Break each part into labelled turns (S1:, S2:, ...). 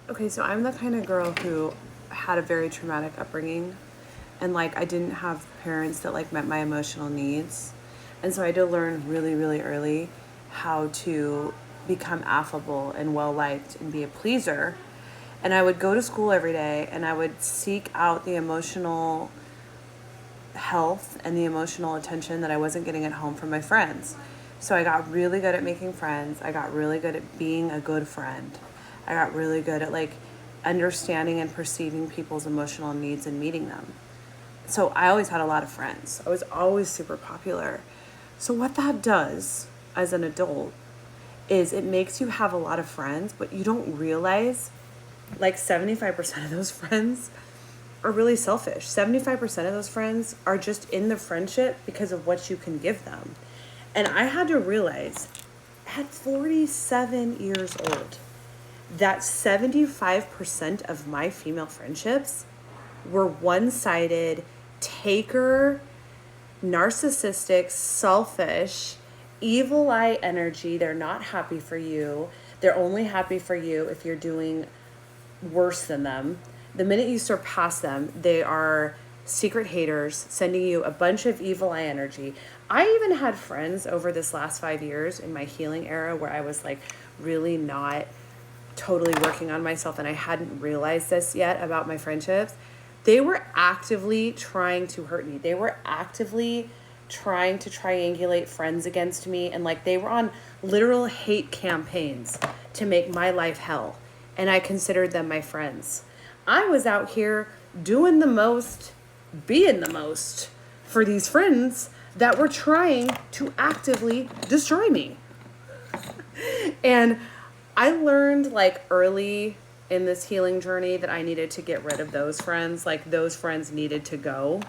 S1: Okay, so I'm the kind of girl who had a very traumatic upbringing, and like I didn't have parents that like met my emotional needs. And so I had to learn really, really early how to become affable and well liked and be a pleaser. And I would go to school every day and I would seek out the emotional health and the emotional attention that I wasn't getting at home from my friends. So I got really good at making friends. I got really good at being a good friend. I got really good at like understanding and perceiving people's emotional needs and meeting them. So I always had a lot of friends. I was always super popular. So what that does as an adult is it makes you have a lot of friends, but you don't realize like 75% of those friends are really selfish. 75% of those friends are just in the friendship because of what you can give them. And I had to realize at 47 years old that 75% of my female friendships were one-sided, taker, narcissistic, selfish, evil eye energy. They're not happy for you. They're only happy for you if you're doing worse than them. The minute you surpass them, they are secret haters, sending you a bunch of evil eye energy. I even had friends over this last 5 years in my healing era where I was like really not totally working on myself and I hadn't realized this yet about my friendships. They were actively trying to hurt me. They were actively trying to triangulate friends against me, and like they were on literal hate campaigns to make my life hell. And I considered them my friends. I was out here doing the most, being the most for these friends that were trying to actively destroy me. And I learned like early in this healing journey that I needed to get rid of those friends. Like those friends needed to go.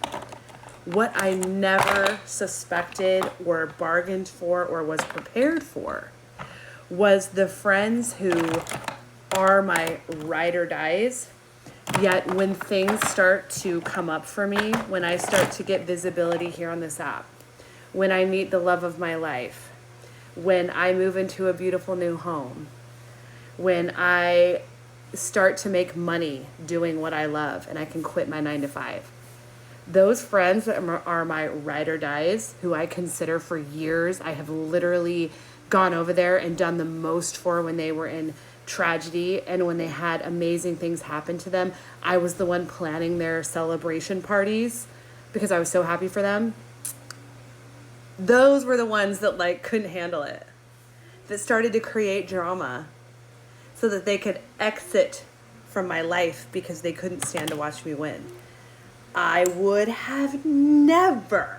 S1: What I never suspected or bargained for or was prepared for was the friends who are my ride or dies. Yet when things start to come up for me, when I start to get visibility here on this app, when I meet the love of my life, when I move into a beautiful new home, when I start to make money doing what I love and I can quit my 9 to 5. Those friends that are my ride or dies, who I consider for years, I have literally gone over there and done the most for when they were in tragedy and when they had amazing things happen to them. I was the one planning their celebration parties because I was so happy for them. Those were the ones that like couldn't handle it, that started to create drama so that they could exit from my life because they couldn't stand to watch me win. I would have never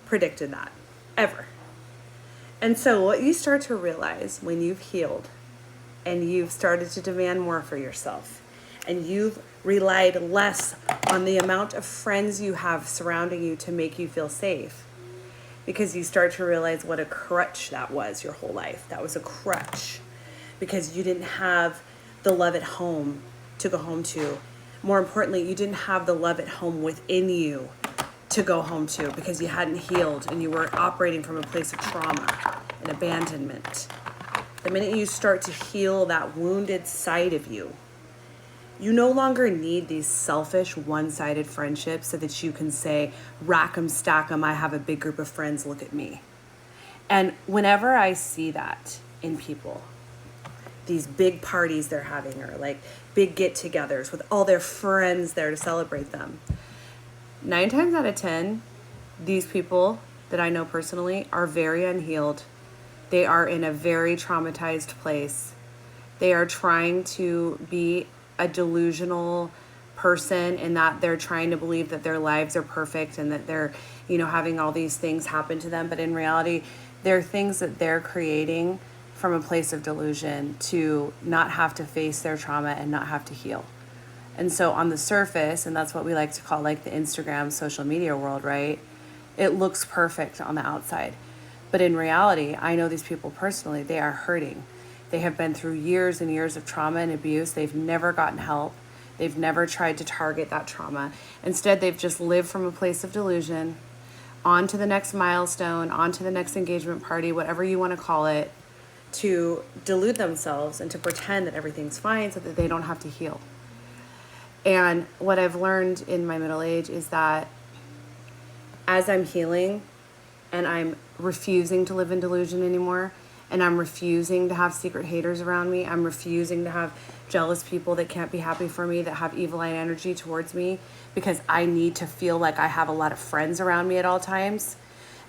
S1: predicted that, ever. And so what you start to realize when you've healed and you've started to demand more for yourself and you've relied less on the amount of friends you have surrounding you to make you feel safe, because you start to realize what a crutch that was your whole life. That was a crutch because you didn't have the love at home to go home to. More importantly, you didn't have the love at home within you to go home to because you hadn't healed and you were operating from a place of trauma and abandonment. The minute you start to heal that wounded side of you, you no longer need these selfish, one-sided friendships so that you can say, rack 'em, stack 'em, I have a big group of friends, look at me. And whenever I see that in people, these big parties they're having or like big get-togethers with all their friends there to celebrate them, 9 times out of 10, these people that I know personally are very unhealed. They are in a very traumatized place. They are trying to be a delusional person in that they're trying to believe that their lives are perfect and that they're, having all these things happen to them. But in reality, they're things that they're creating from a place of delusion to not have to face their trauma and not have to heal. And so on the surface, and that's what we like to call like the Instagram social media world, right? It looks perfect on the outside. But in reality, I know these people personally, they are hurting. They have been through years and years of trauma and abuse. They've never gotten help. They've never tried to target that trauma. Instead, they've just lived from a place of delusion, on to the next milestone, on to the next engagement party, whatever you want to call it, to delude themselves and to pretend that everything's fine so that they don't have to heal. And what I've learned in my middle age is that as I'm healing and I'm refusing to live in delusion anymore, and I'm refusing to have secret haters around me, I'm refusing to have jealous people that can't be happy for me, that have evil eye energy towards me, because I need to feel like I have a lot of friends around me at all times.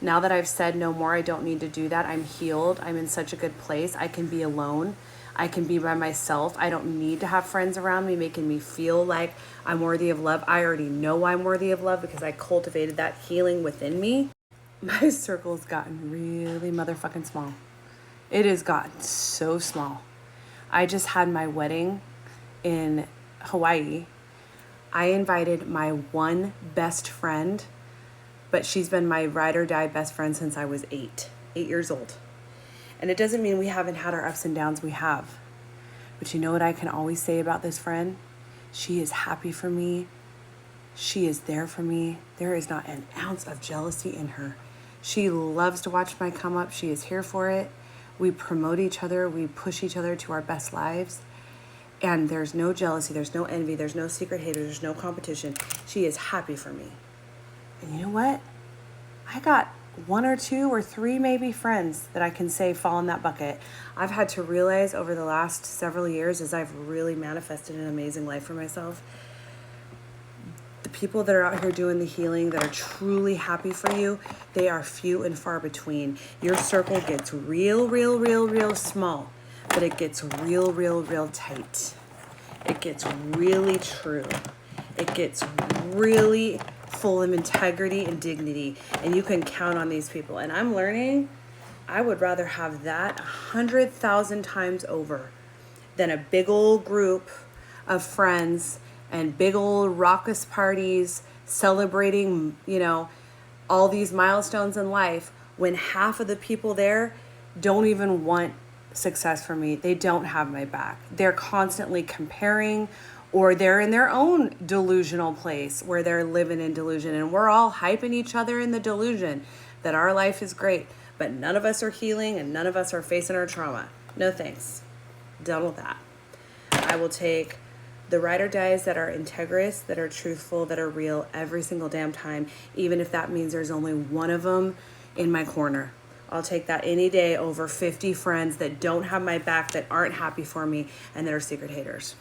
S1: Now that I've said no more, I don't need to do that. I'm healed. I'm in such a good place. I can be alone. I can be by myself. I don't need to have friends around me making me feel like I'm worthy of love. I already know I'm worthy of love because I cultivated that healing within me. My circle's gotten really motherfucking small. It has gotten so small. I just had my wedding in Hawaii. I invited my one best friend, but she's been my ride or die best friend since I was 8 years old. And it doesn't mean we haven't had our ups and downs, we have. But you know what I can always say about this friend? She is happy for me. She is there for me. There is not an ounce of jealousy in her. She loves to watch my come up. She is here for it. We promote each other. We push each other to our best lives. And there's no jealousy. There's no envy. There's no secret haters. There's no competition. She is happy for me. And you know what? I got 1 or 2 or 3 maybe friends that I can say fall in that bucket. I've had to realize over the last several years, as I've really manifested an amazing life for myself, the people that are out here doing the healing, that are truly happy for you, they are few and far between. Your circle gets real small, but it gets real tight. It gets really true. It gets really full of integrity and dignity, and you can count on these people. And I'm learning I would rather have that 100,000 times over than a big old group of friends and big old raucous parties celebrating, all these milestones in life when half of the people there don't even want success for me. They don't have my back. They're constantly comparing, or they're in their own delusional place where they're living in delusion, and we're all hyping each other in the delusion that our life is great, but none of us are healing and none of us are facing our trauma. No thanks. Done with that. I will take the ride or dies that are integrous, that are truthful, that are real every single damn time, even if that means there's only one of them in my corner. I'll take that any day over 50 friends that don't have my back, that aren't happy for me, and that are secret haters.